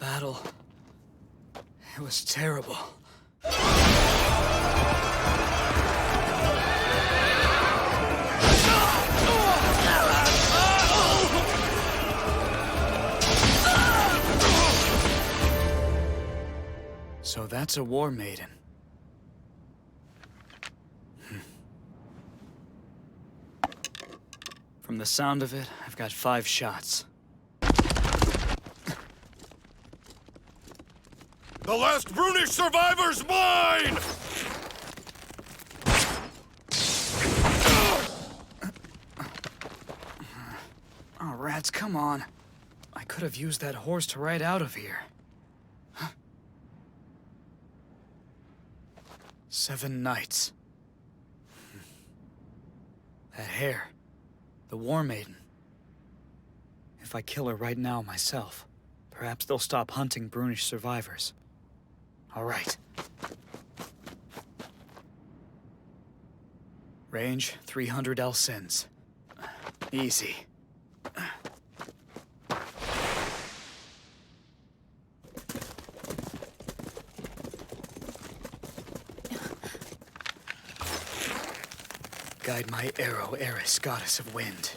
battle. It was terrible. So that's a war maiden. From the sound of it, I've got 5 shots. The last Brunish survivor's mine! Oh, rats, come on. I could have used that horse to ride out of here. 7 nights. That hair. The War Maiden. If I kill her right now myself, perhaps they'll stop hunting Brunish survivors. All right. Range 300 Elsins. Easy. Guide my arrow, Eris, goddess of wind.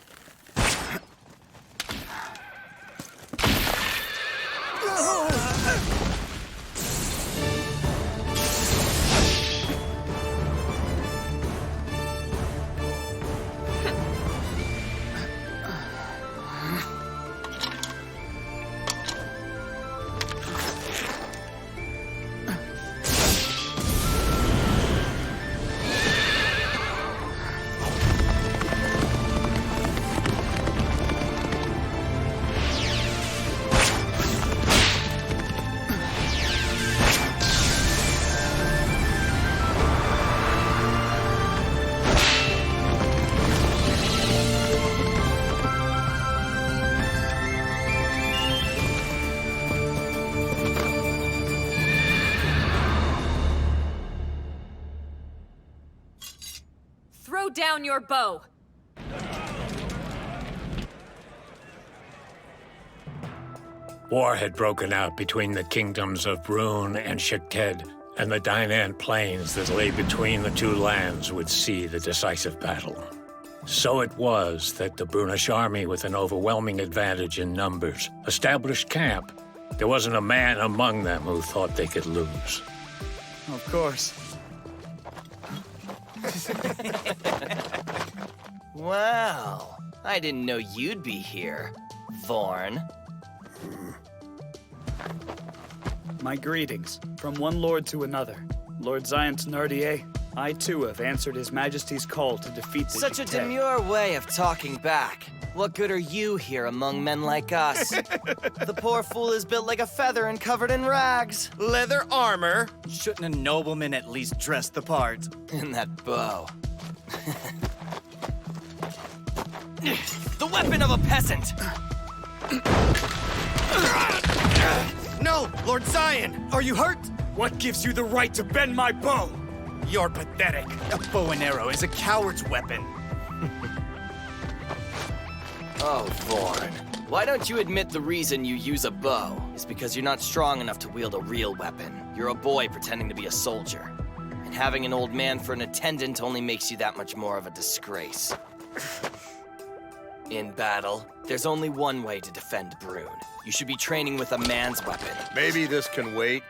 Throw down your bow! War had broken out between the kingdoms of Brune and Shakted, and the Dainan plains that lay between the two lands would see the decisive battle. So it was that the Brunish army, with an overwhelming advantage in numbers, established camp. There wasn't a man among them who thought they could lose. Of course. Wow, I didn't know you'd be here, Vorn. My greetings, from one lord to another. Lord Zion Thenardier, I too have answered His Majesty's call to defeat the Such a Shakted. demure way of talking back. What good are you here among men like us? The poor fool is built like a feather and covered in rags. Leather armor? Shouldn't a nobleman at least dress the part? And that bow. The weapon of a peasant! No, Lord Zion! Are you hurt? What gives you the right to bend my bow? You're pathetic. A bow and arrow is a coward's weapon. Oh, Vorn. Why don't you admit the reason you use a bow is because you're not strong enough to wield a real weapon. You're a boy pretending to be a soldier. And having an old man for an attendant only makes you that much more of a disgrace. In battle, there's only one way to defend Brune. You should be training with a man's weapon. Maybe this can wait.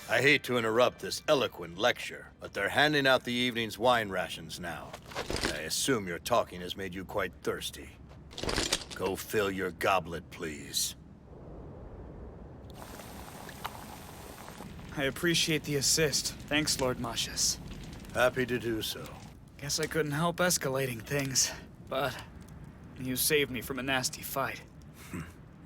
I hate to interrupt this eloquent lecture, but they're handing out the evening's wine rations now. I assume your talking has made you quite thirsty. Go fill your goblet, please. I appreciate the assist. Thanks, Lord Mashas. Happy to do so. Guess I couldn't help escalating things, but you saved me from a nasty fight.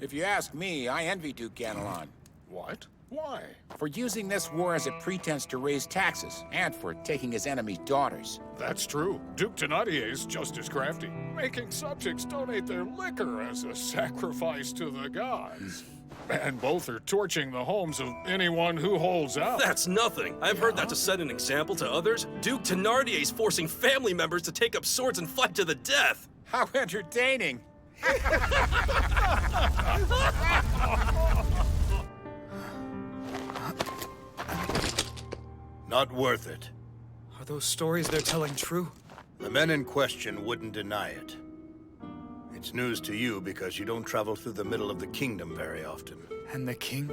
If you ask me, I envy Duke Ganelon. What? Why? For using this war as a pretense to raise taxes, and for taking his enemy's daughters. That's true. Duke Thenardier is just as crafty, making subjects donate their liquor as a sacrifice to the gods. And both are torching the homes of anyone who holds out. That's nothing. I've heard that to set an example to others. Duke Thenardier's forcing family members to take up swords and fight to the death. How entertaining! Not worth it. Are those stories they're telling true? The men in question wouldn't deny it. It's news to you because you don't travel through the middle of the kingdom very often. And the king?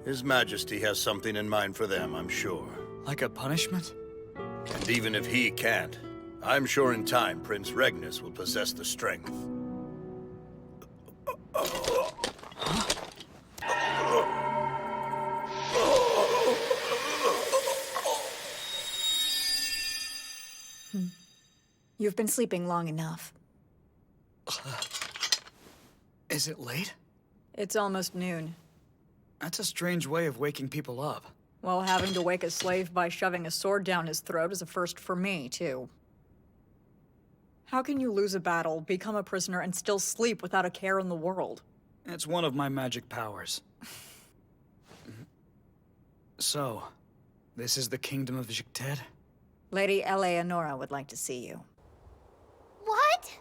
His Majesty has something in mind for them, I'm sure. Like a punishment? And even if he can't, I'm sure in time Prince Regnus will possess the strength. You've been sleeping long enough. Is it late? It's almost noon. That's a strange way of waking people up. Well, having to wake a slave by shoving a sword down his throat is a first for me, too. How can you lose a battle, become a prisoner, and still sleep without a care in the world? It's one of my magic powers. So, this is the kingdom of Jicted? Lady Eleonora would like to see you. What?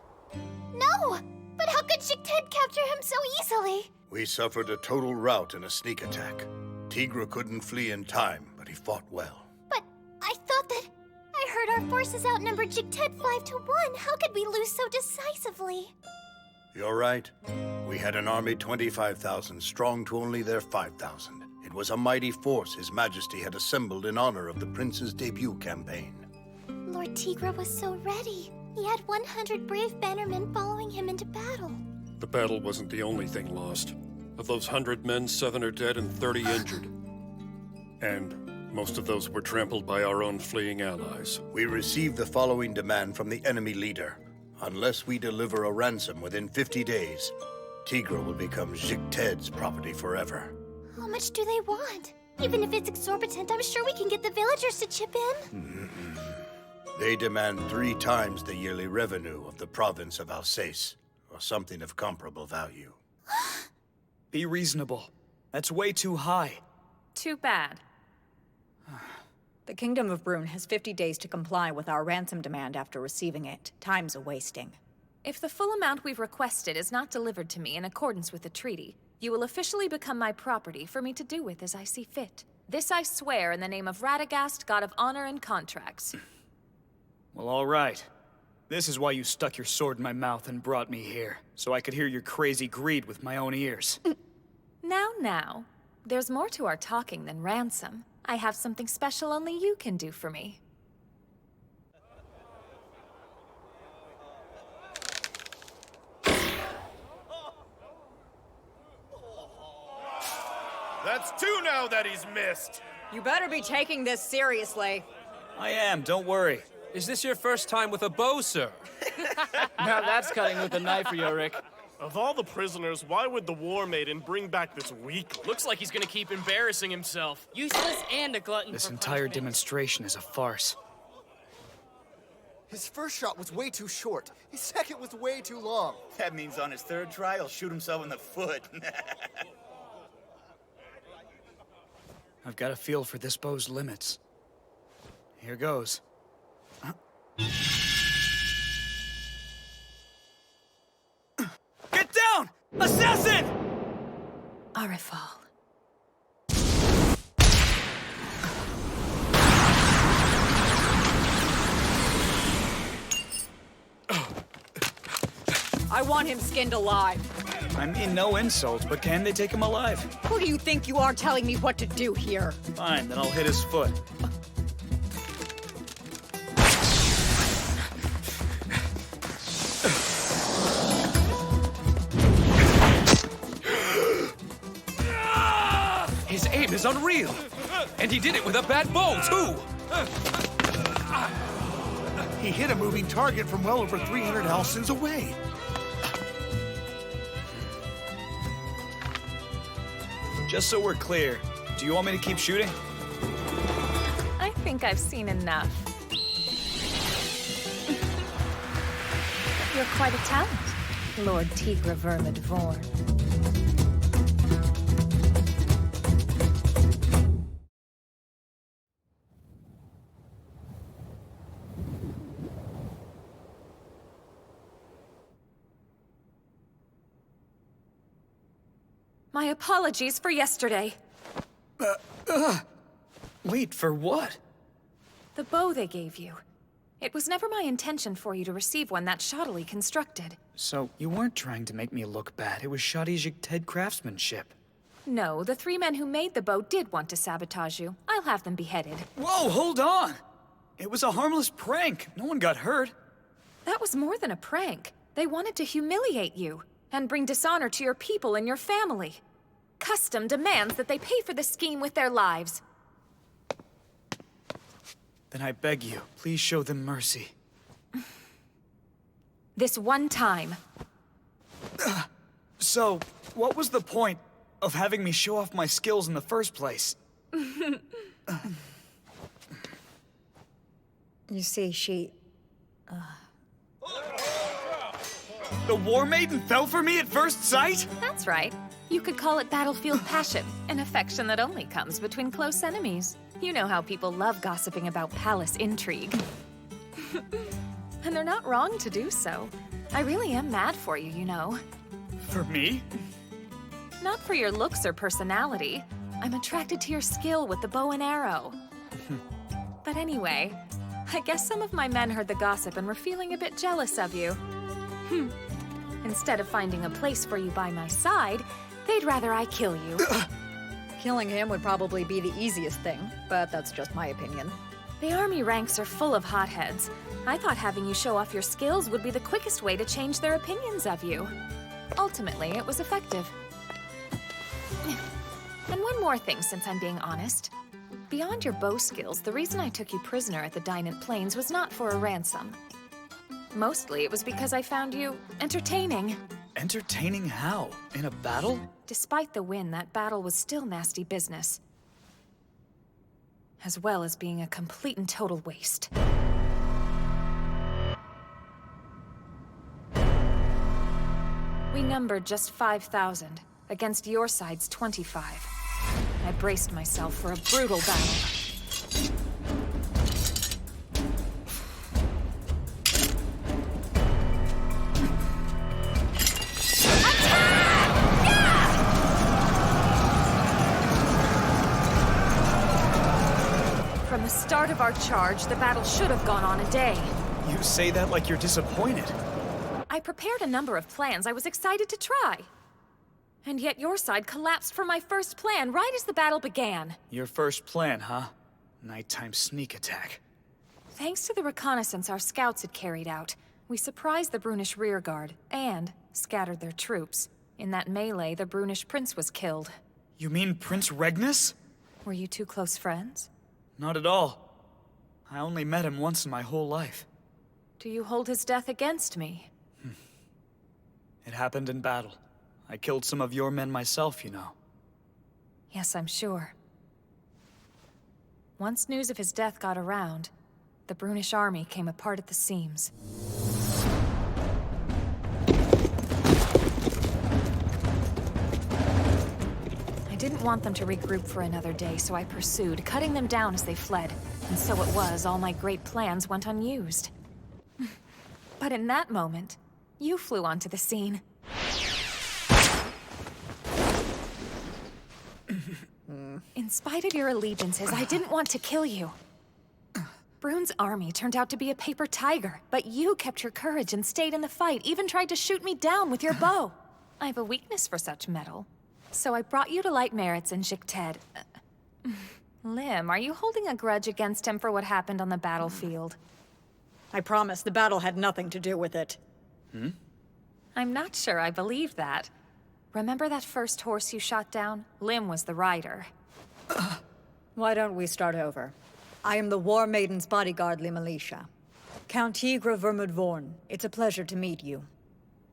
No! But how could Jicted capture him so easily? We suffered a total rout in a sneak attack. Tigre couldn't flee in time, but he fought well. But I thought that... I heard our forces outnumbered Jicted 5 to 1. How could we lose so decisively? You're right. We had an army 25,000 strong to only their 5,000. It was a mighty force His Majesty had assembled in honor of the prince's debut campaign. Lord Tigre was so ready. He had 100 brave bannermen following him into battle. The battle wasn't the only thing lost. Of those 100 men, 7 are dead and 30 injured. And most of those were trampled by our own fleeing allies. We received the following demand from the enemy leader. Unless we deliver a ransom within 50 days, Tigre will become Jicted's property forever. How much do they want? Even if it's exorbitant, I'm sure we can get the villagers to chip in. They demand 3 times the yearly revenue of the province of Alsace, or something of comparable value. Be reasonable. That's way too high. Too bad. The Kingdom of Brune has 50 days to comply with our ransom demand after receiving it. Time's a-wasting. If the full amount we've requested is not delivered to me in accordance with the treaty, you will officially become my property for me to do with as I see fit. This I swear in the name of Radagast, god of honor and contracts. Well, all right. This is why you stuck your sword in my mouth and brought me here, so I could hear your crazy greed with my own ears. Now. There's more to our talking than ransom. I have something special only you can do for me. That's 2 now that he's missed! You better be taking this seriously. I am, don't worry. Is this your first time with a bow, sir? Now that's cutting with a knife for you, Rick. Of all the prisoners, why would the War Maiden bring back this weak? Looks like he's gonna keep embarrassing himself. Useless and a glutton This for entire punishment. demonstration is a farce. His first shot was way too short. His second was way too long. That means on his 3rd try, he'll shoot himself in the foot. I've got a feel for this bow's limits. Here goes. Get down! Assassin! Arifal. I want him skinned alive. I mean no insults, but can they take him alive? Who do you think you are telling me what to do here? Fine, then I'll hit his foot. His aim is unreal! And he did it with a bad bow, too! He hit a moving target from well over 300 Alsons away. Just so we're clear, do you want me to keep shooting? I think I've seen enough. You're quite a talent, Lord Tigrevurmud Vorn. My apologies for yesterday. Wait, for what? The bow they gave you. It was never my intention for you to receive one that shoddily constructed. So, you weren't trying to make me look bad. It was shoddy Jigted craftsmanship. No, the 3 men who made the bow did want to sabotage you. I'll have them beheaded. Whoa, hold on! It was a harmless prank. No one got hurt. That was more than a prank. They wanted to humiliate you and bring dishonor to your people and your family. Custom demands that they pay for the scheme with their lives. Then I beg you, please show them mercy. This one time. So, what was the point of having me show off my skills in the first place? You see, she... The War Maiden fell for me at first sight? That's right. You could call it battlefield passion, an affection that only comes between close enemies. You know how people love gossiping about palace intrigue. And they're not wrong to do so. I really am mad for you, you know. For me? Not for your looks or personality. I'm attracted to your skill with the bow and arrow. But anyway, I guess some of my men heard the gossip and were feeling a bit jealous of you. Instead of finding a place for you by my side, they'd rather I kill you. Killing him would probably be the easiest thing, but that's just my opinion. The army ranks are full of hotheads. I thought having you show off your skills would be the quickest way to change their opinions of you. Ultimately, it was effective. And one more thing, since I'm being honest. Beyond your bow skills, the reason I took you prisoner at the Dynant Plains was not for a ransom. Mostly, it was because I found you entertaining. Entertaining how? In a battle? Despite the win, that battle was still nasty business. As well as being a complete and total waste. We numbered just 5,000, against your side's 25. I braced myself for a brutal battle. From the start of our charge, the battle should have gone on a day. You say that like you're disappointed. I prepared a number of plans I was excited to try. And yet your side collapsed from my first plan right as the battle began. Your first plan, huh? Nighttime sneak attack. Thanks to the reconnaissance our scouts had carried out, we surprised the Brunish rearguard and scattered their troops. In that melee, the Brunish prince was killed. You mean Prince Regnus? Were you two close friends? Not at all. I only met him once in my whole life. Do you hold his death against me? It happened in battle. I killed some of your men myself, you know. Yes, I'm sure. Once news of his death got around, the Brunish army came apart at the seams. I didn't want them to regroup for another day, so I pursued, cutting them down as they fled. And so it was, all my great plans went unused. But in that moment, you flew onto the scene. In spite of your allegiances, I didn't want to kill you. Brune's army turned out to be a paper tiger, but you kept your courage and stayed in the fight, even tried to shoot me down with your bow. I have a weakness for such metal, so I brought you to light merits in Jigted. Lim, are you holding a grudge against him for what happened on the battlefield? I promise the battle had nothing to do with it. I'm not sure I believe that. Remember that first horse you shot down? Lim was the rider. Why don't we start over? I am the War Maiden's bodyguard, Limalicia. Count Tigrevurmud Vorn. It's a pleasure to meet you.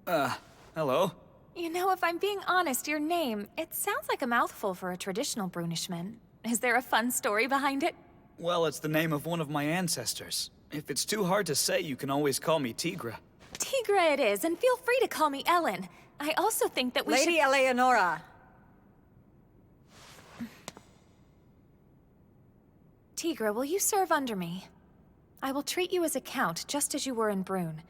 Hello? You know, if I'm being honest, your name, it sounds like a mouthful for a traditional Brunishman. Is there a fun story behind it? Well, it's the name of one of my ancestors. If it's too hard to say, you can always call me Tigra. Tigra it is, and feel free to call me Ellen. I also think that we should— Lady Eleonora! Tigra, will you serve under me? I will treat you as a count, just as you were in Brune.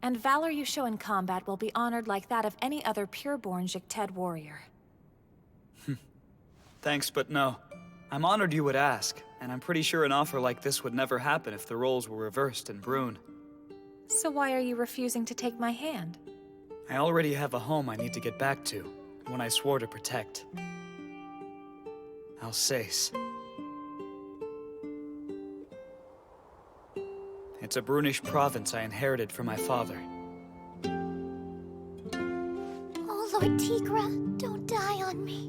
And valor you show in combat will be honored like that of any other pure-born Jigted warrior. Thanks, but no. I'm honored you would ask. And I'm pretty sure an offer like this would never happen if the roles were reversed in Brune. So why are you refusing to take my hand? I already have a home I need to get back to, one I swore to protect. Alsace. It's a Brunish province I inherited from my father. Oh, Lord Tigra, don't die on me.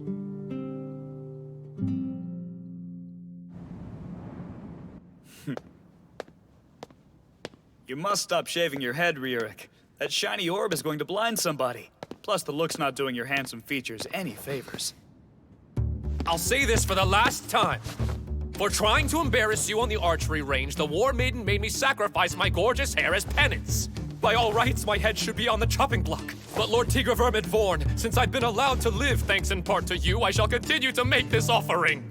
You must stop shaving your head, Rierik. That shiny orb is going to blind somebody. Plus, the look's not doing your handsome features any favors. I'll say this for the last time. For trying to embarrass you on the archery range, the War Maiden made me sacrifice my gorgeous hair as penance. By all rights, my head should be on the chopping block. But Lord Tigrevurmud Vorn, since I've been allowed to live thanks in part to you, I shall continue to make this offering.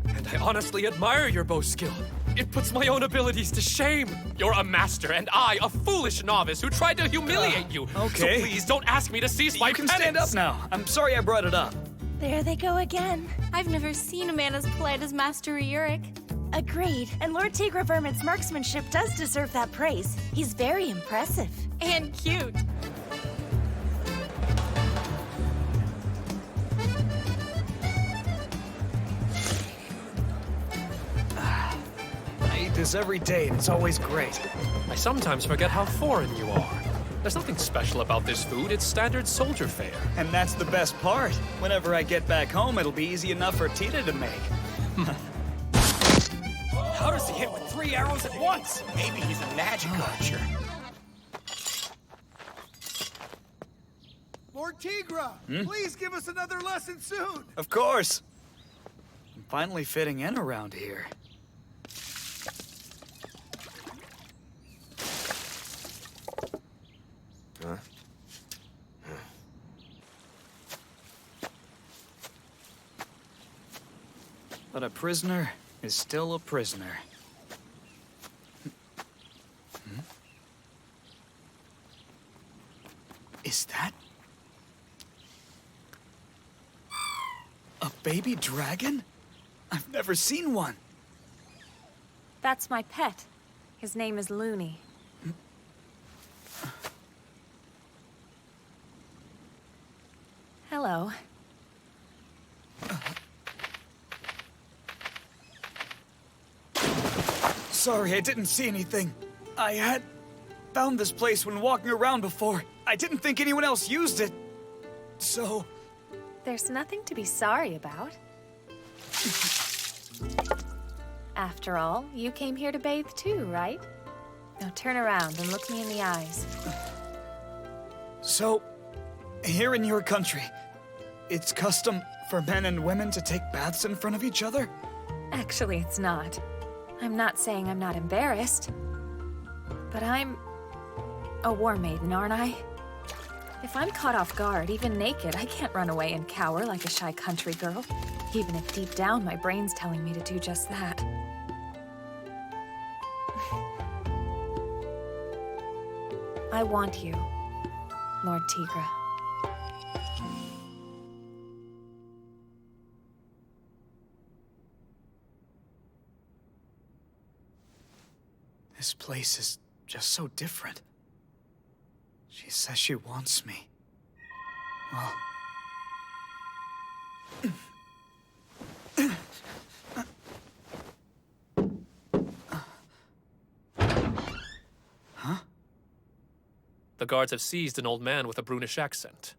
And I honestly admire your bow skill. It puts my own abilities to shame. You're a master, and I, a foolish novice who tried to humiliate you. Okay. So please don't ask me to cease my penance. You can stand up now. I'm sorry I brought it up. There they go again. I've never seen a man as polite as Master Rierik. Agreed. And Lord Tigrevurmud's marksmanship does deserve that praise. He's very impressive. And cute. I eat this every day, and it's always great. I sometimes forget how foreign you are. There's nothing special about this food. It's standard soldier fare. And that's the best part. Whenever I get back home, it'll be easy enough for Tita to make. How does he hit with 3 arrows at once? Maybe he's a magic archer. Lord Tigra, please give us another lesson soon. Of course. I'm finally fitting in around here. But a prisoner is still a prisoner. Is that a baby dragon? I've never seen one. That's my pet. His name is Looney. Hello. Sorry, I didn't see anything. I had found this place when walking around before. I didn't think anyone else used it. So... There's nothing to be sorry about. After all, you came here to bathe too, right? Now turn around and look me in the eyes. So, here in your country, it's custom for men and women to take baths in front of each other? Actually, it's not. I'm not saying I'm not embarrassed. But I'm a war maiden, aren't I? If I'm caught off guard, even naked, I can't run away and cower like a shy country girl. Even if deep down my brain's telling me to do just that. I want you, Lord Tigra. This place is just so different. She says she wants me. Well... Huh? The guards have seized an old man with a Brunish accent.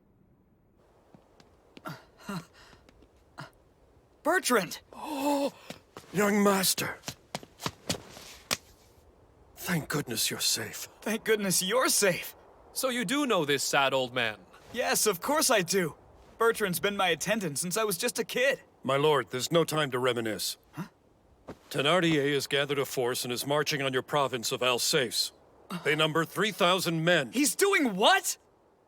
Bertrand! Oh, young master. Thank goodness you're safe. Thank goodness you're safe. So you do know this sad old man? Yes, of course I do. Bertrand's been my attendant since I was just a kid. My lord, there's no time to reminisce. Huh? Thénardier has gathered a force and is marching on your province of Alsace. They number 3,000 men. He's doing what?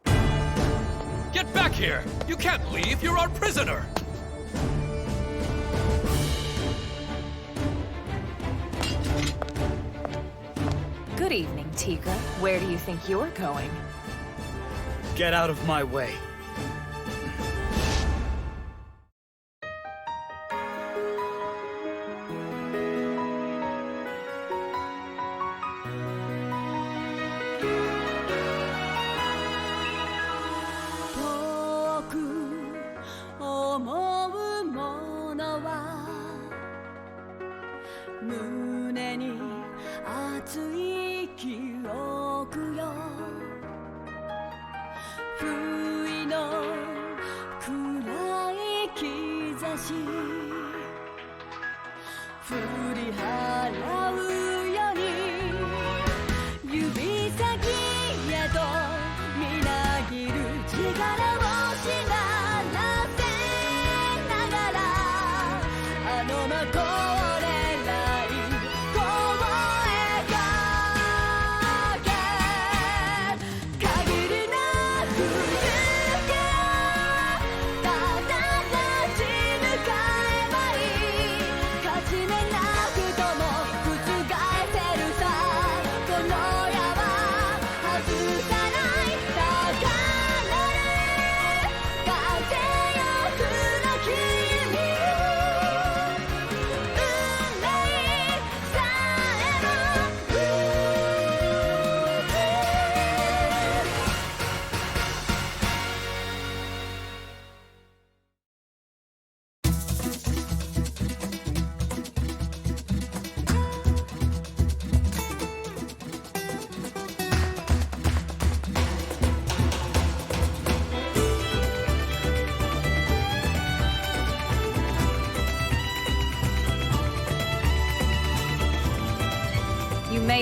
Get back here! You can't leave, you're our prisoner! Good evening, Tigra. Where do you think you're going? Get out of my way.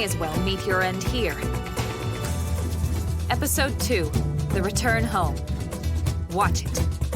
as well meet your end here. Episode 2, The Return Home. Watch it.